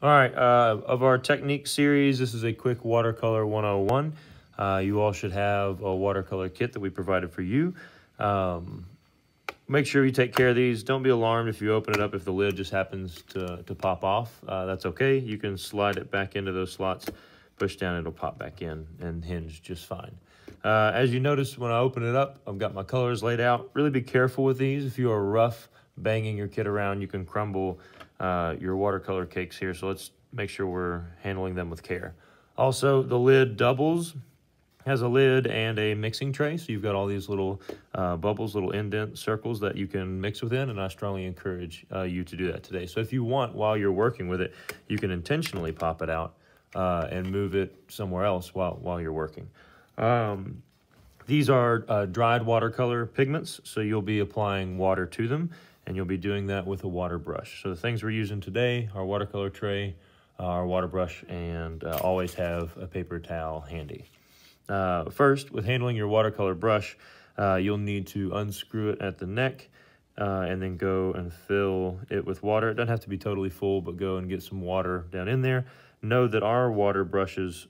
All right, of our technique series, this is a quick watercolor 101. You all should have a watercolor kit that we provided for you. Make sure you take care of these. Don't be alarmed if you open it up, if the lid just happens to pop off. That's okay. You can slide it back into those slots, push down, it'll pop back in and hinge just fine. As you notice, when I open it up, I've got my colors laid out. Really be careful with these. If you are rough banging your kit around, you can crumble your watercolor cakes here. So let's make sure we're handling them with care. Also, the lid doubles, has a lid and a mixing tray. So you've got all these little bubbles, little indent circles that you can mix within. And I strongly encourage you to do that today. So if you want, while you're working with it, you can intentionally pop it out and move it somewhere else while you're working. These are dried watercolor pigments, so you'll be applying water to them, and you'll be doing that with a water brush. So the things we're using today, our watercolor tray, our water brush, and always have a paper towel handy. First, with handling your watercolor brush, you'll need to unscrew it at the neck and then go and fill it with water. It doesn't have to be totally full, but go and get some water down in there. Know that our water brushes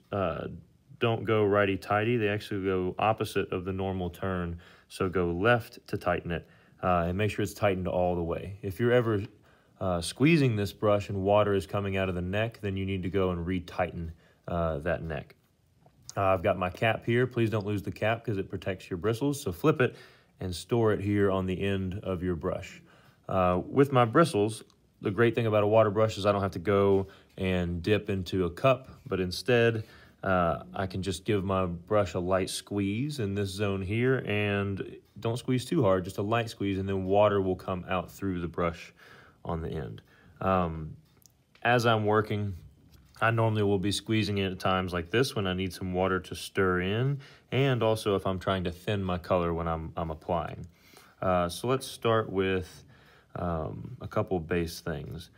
don't go righty-tighty. They actually go opposite of the normal turn. So go left to tighten it and make sure it's tightened all the way. If you're ever squeezing this brush and water is coming out of the neck, then you need to go and re-tighten that neck. I've got my cap here. Please don't lose the cap because it protects your bristles. So flip it and store it here on the end of your brush. With my bristles, the great thing about a water brush is I don't have to go and dip into a cup, but instead I can just give my brush a light squeeze in this zone here, and don't squeeze too hard, just a light squeeze, and then water will come out through the brush on the end. As I'm working, I normally will be squeezing it at times like this when I need some water to stir in, and also if I'm trying to thin my color when I'm applying. So let's start with a couple base things.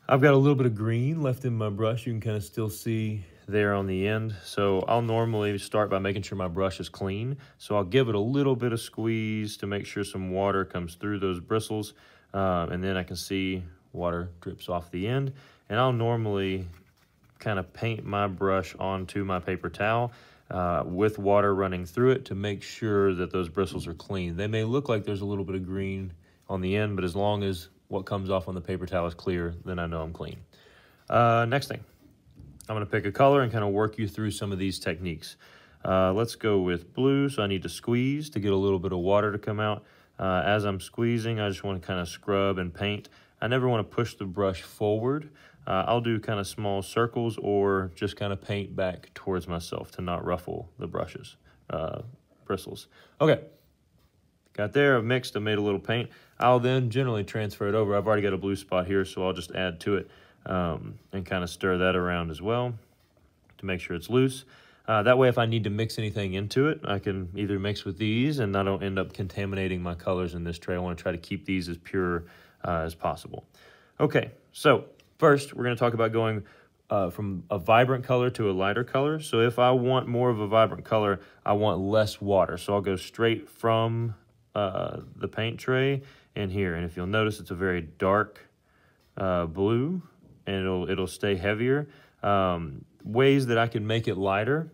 I've got a little bit of green left in my brush. You can kind of still see there on the end. So I'll normally start by making sure my brush is clean. So I'll give it a little bit of squeeze to make sure some water comes through those bristles. And then I can see water drips off the end. And I'll normally kind of paint my brush onto my paper towel with water running through it to make sure that those bristles are clean. They may look like there's a little bit of green on the end, but as long as what comes off on the paper towel is clear, then I know I'm clean. Next thing, I'm going to pick a color and kind of work you through some of these techniques. Let's go with blue. So I need to squeeze to get a little bit of water to come out. As I'm squeezing, I just want to kind of scrub and paint. I never want to push the brush forward. I'll do kind of small circles or just kind of paint back towards myself to not ruffle the brushes, bristles. Okay. Got there, I've mixed, I made a little paint. I'll then generally transfer it over. I've already got a blue spot here, so I'll just add to it and kind of stir that around as well to make sure it's loose. That way, if I need to mix anything into it, I can either mix with these and I don't end up contaminating my colors in this tray. I want to try to keep these as pure as possible. Okay, so first, we're going to talk about going from a vibrant color to a lighter color. So if I want more of a vibrant color, I want less water. So I'll go straight from the paint tray and here, and if you'll notice, it's a very dark blue, and it'll stay heavier. Ways that I can make it lighter: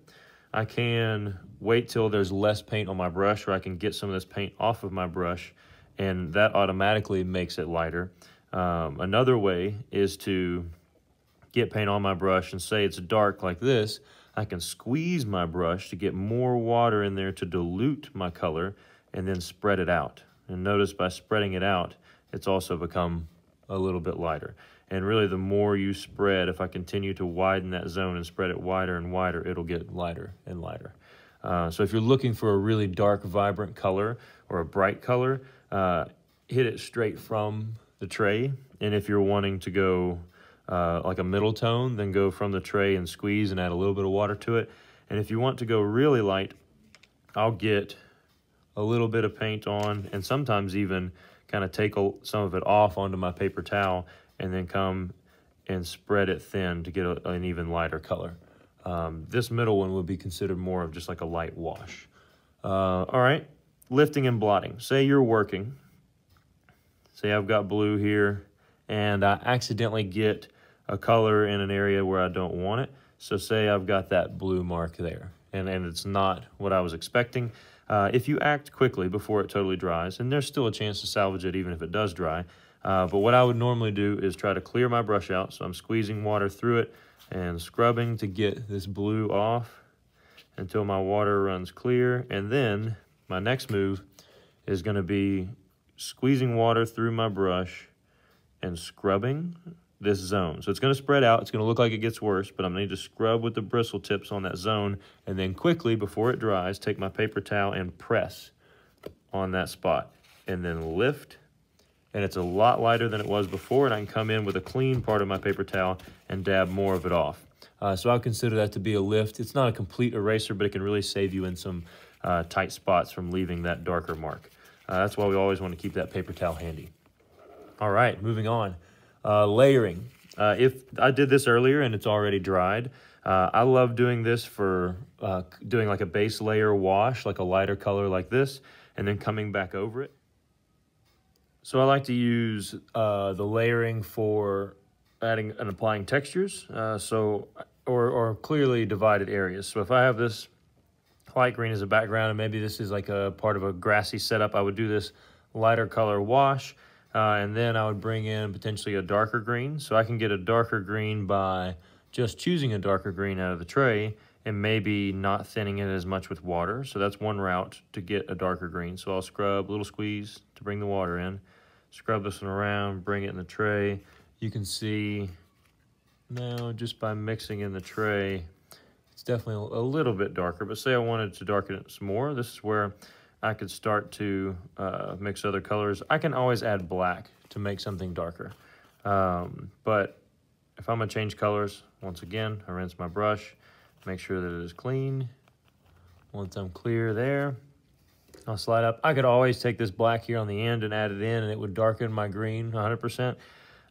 I can wait till there's less paint on my brush, or I can get some of this paint off of my brush, and that automatically makes it lighter. Another way is to get paint on my brush, and say it's dark like this. I can squeeze my brush to get more water in there to dilute my color, and then spread it out. And notice by spreading it out, it's also become a little bit lighter. And really, the more you spread, if I continue to widen that zone and spread it wider and wider, it'll get lighter and lighter. So if you're looking for a really dark, vibrant color or a bright color, hit it straight from the tray. And if you're wanting to go like a middle tone, then go from the tray and squeeze and add a little bit of water to it. And if you want to go really light, I'll get a little bit of paint on, and sometimes even kind of take some of it off onto my paper towel and then come and spread it thin to get an even lighter color. This middle one would be considered more of just like a light wash. All right, lifting and blotting. Say you're working. Say I've got blue here, and I accidentally get a color in an area where I don't want it. So say I've got that blue mark there, and it's not what I was expecting. If you act quickly before it totally dries, and there's still a chance to salvage it even if it does dry, but what I would normally do is try to clear my brush out. So I'm squeezing water through it and scrubbing to get this blue off until my water runs clear. And then my next move is going to be squeezing water through my brush and scrubbing this zone. So it's going to spread out. It's going to look like it gets worse, but I'm going to need to scrub with the bristle tips on that zone, and then quickly, before it dries, take my paper towel and press on that spot, and then lift, and it's a lot lighter than it was before, and I can come in with a clean part of my paper towel and dab more of it off. So I consider that to be a lift. It's not a complete eraser, but it can really save you in some tight spots from leaving that darker mark. That's why we always want to keep that paper towel handy. All right, moving on. Layering. If I did this earlier and it's already dried, I love doing this for doing like a base layer wash, like a lighter color like this, and then coming back over it. So I like to use the layering for adding and applying textures, or clearly divided areas. So if I have this light green as a background, and maybe this is like a part of a grassy setup, I would do this lighter color wash. And then I would bring in potentially a darker green. So I can get a darker green by just choosing a darker green out of the tray and maybe not thinning it as much with water. So that's one route to get a darker green. So I'll scrub, a little squeeze to bring the water in, scrub this one around, bring it in the tray. You can see now just by mixing in the tray, it's definitely a little bit darker. But say I wanted to darken it some more, this is where I could start to mix other colors. I can always add black to make something darker. But if I'm gonna change colors, once again, I rinse my brush, make sure that it is clean. Once I'm clear there, I'll slide up. I could always take this black here on the end and add it in, and it would darken my green 100%.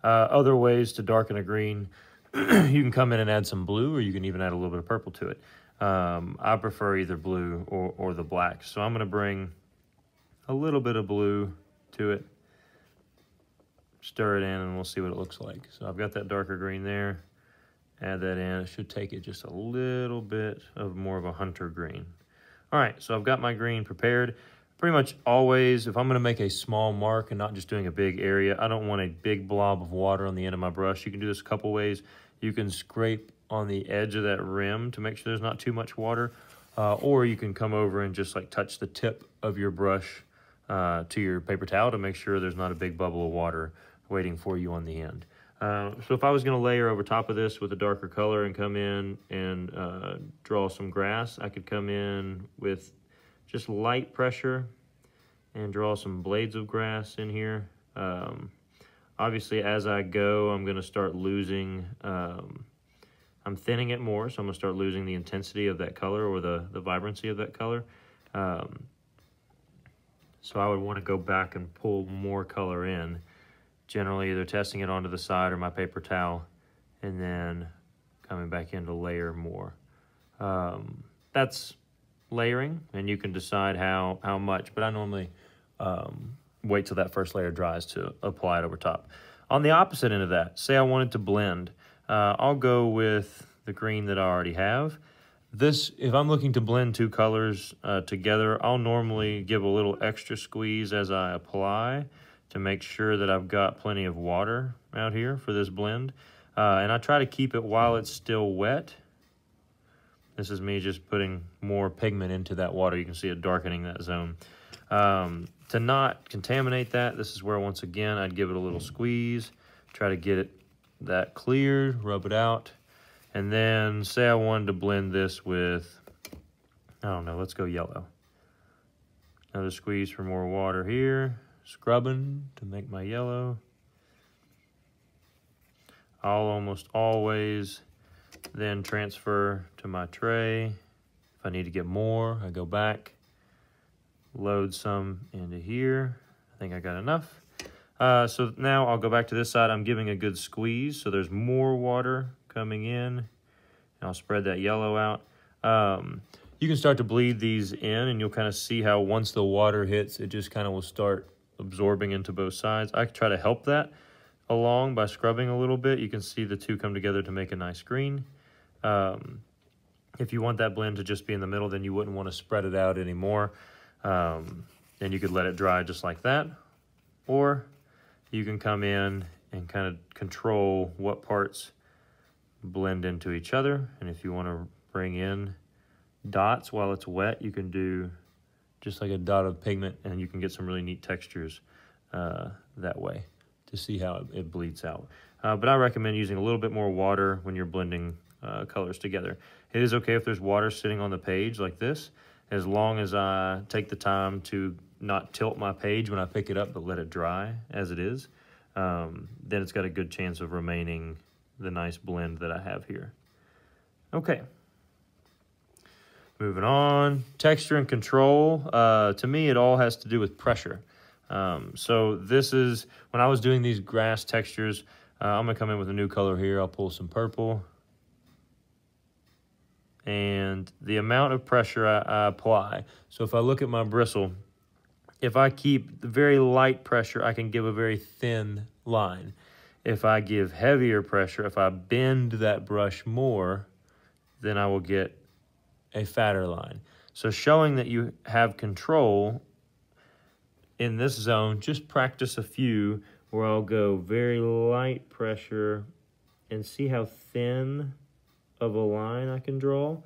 Other ways to darken a green, you can come in and add some blue, or you can even add a little bit of purple to it. I prefer either blue or the black. So I'm going to bring a little bit of blue to it, stir it in, and we'll see what it looks like. So I've got that darker green there. Add that in. It should take it just a little bit of more of a hunter green. All right, so I've got my green prepared. Pretty much always, if I'm going to make a small mark and not just doing a big area, I don't want a big blob of water on the end of my brush. You can do this a couple ways. You can scrape on the edge of that rim to make sure there's not too much water, or you can come over and just like touch the tip of your brush to your paper towel to make sure there's not a big bubble of water waiting for you on the end. So if I was going to layer over top of this with a darker color and come in and draw some grass, I could come in with just light pressure and draw some blades of grass in here. Obviously, as I go, I'm going to start losing, I'm thinning it more, so I'm going to start losing the intensity of that color or the vibrancy of that color. So I would want to go back and pull more color in, generally either testing it onto the side or my paper towel, and then coming back in to layer more. That's layering, and you can decide how much, but I normally wait till that first layer dries to apply it over top. On the opposite end of that, say I wanted to blend, I'll go with the green that I already have. This, if I'm looking to blend two colors together, I'll normally give a little extra squeeze as I apply to make sure that I've got plenty of water out here for this blend. And I try to keep it while it's still wet. This is me just putting more pigment into that water. You can see it darkening that zone. To not contaminate that, this is where, once again, I'd give it a little squeeze, try to get that cleared, rub it out. And then say I wanted to blend this with, I don't know, let's go yellow. Another squeeze for more water here, scrubbing to make my yellow. I'll almost always then transfer to my tray. If I need to get more, I go back, load some into here. I think I got enough. So now I'll go back to this side. I'm giving a good squeeze, so there's more water coming in. And I'll spread that yellow out. You can start to bleed these in, and you'll kind of see how once the water hits, it just kind of will start absorbing into both sides. I try to help that along by scrubbing a little bit. You can see the two come together to make a nice green. If you want that blend to just be in the middle, then you wouldn't want to spread it out anymore. And you could let it dry just like that. Or you can come in and kind of control what parts blend into each other. And if you want to bring in dots while it's wet, you can do just like a dot of pigment, and you can get some really neat textures that way to see how it bleeds out. But I recommend using a little bit more water when you're blending colors together. It is okay if there's water sitting on the page like this, as long as I take the time to not tilt my page when I pick it up, but let it dry as it is. Then it's got a good chance of remaining the nice blend that I have here. Okay. Moving on, texture and control. To me, it all has to do with pressure. So this is, when I was doing these grass textures, I'm gonna come in with a new color here. I'll pull some purple. And the amount of pressure I apply. So if I look at my bristle, if I keep very light pressure, I can give a very thin line. If I give heavier pressure, if I bend that brush more, then I will get a fatter line. So showing that you have control in this zone, just practice a few where I'll go very light pressure and see how thin of a line I can draw.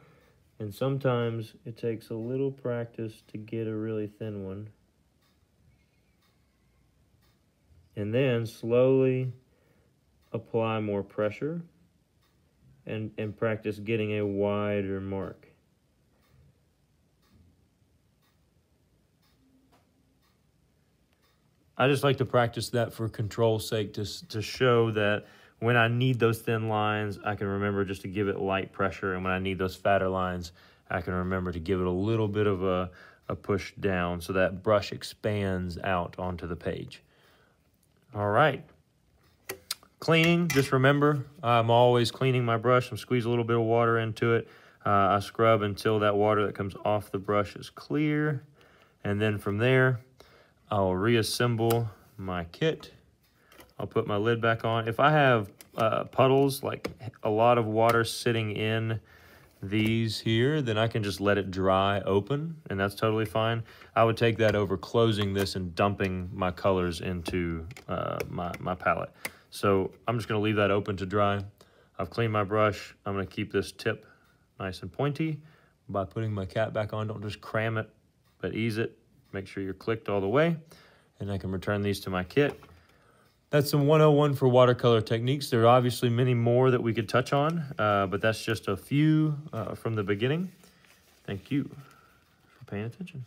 And sometimes it takes a little practice to get a really thin one. And then slowly apply more pressure and practice getting a wider mark. I just like to practice that for control's sake, to show that when I need those thin lines, I can remember just to give it light pressure. And when I need those fatter lines, I can remember to give it a little bit of a push down so that brush expands out onto the page. All right. Cleaning, just remember, I'm always cleaning my brush. I'm squeezing a little bit of water into it. I scrub until that water that comes off the brush is clear. And then from there, I'll reassemble my kit. I'll put my lid back on. If I have puddles, like a lot of water sitting in these here, then I can just let it dry open, and that's totally fine. I would take that over closing this and dumping my colors into my palette. So I'm just gonna leave that open to dry. I've cleaned my brush. I'm gonna keep this tip nice and pointy by putting my cap back on. Don't just cram it, but ease it. Make sure you're clicked all the way, and I can return these to my kit. That's some 101 for watercolor techniques. There are obviously many more that we could touch on, but that's just a few from the beginning. Thank you for paying attention.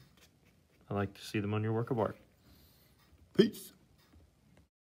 I like to see them on your work of art. Peace.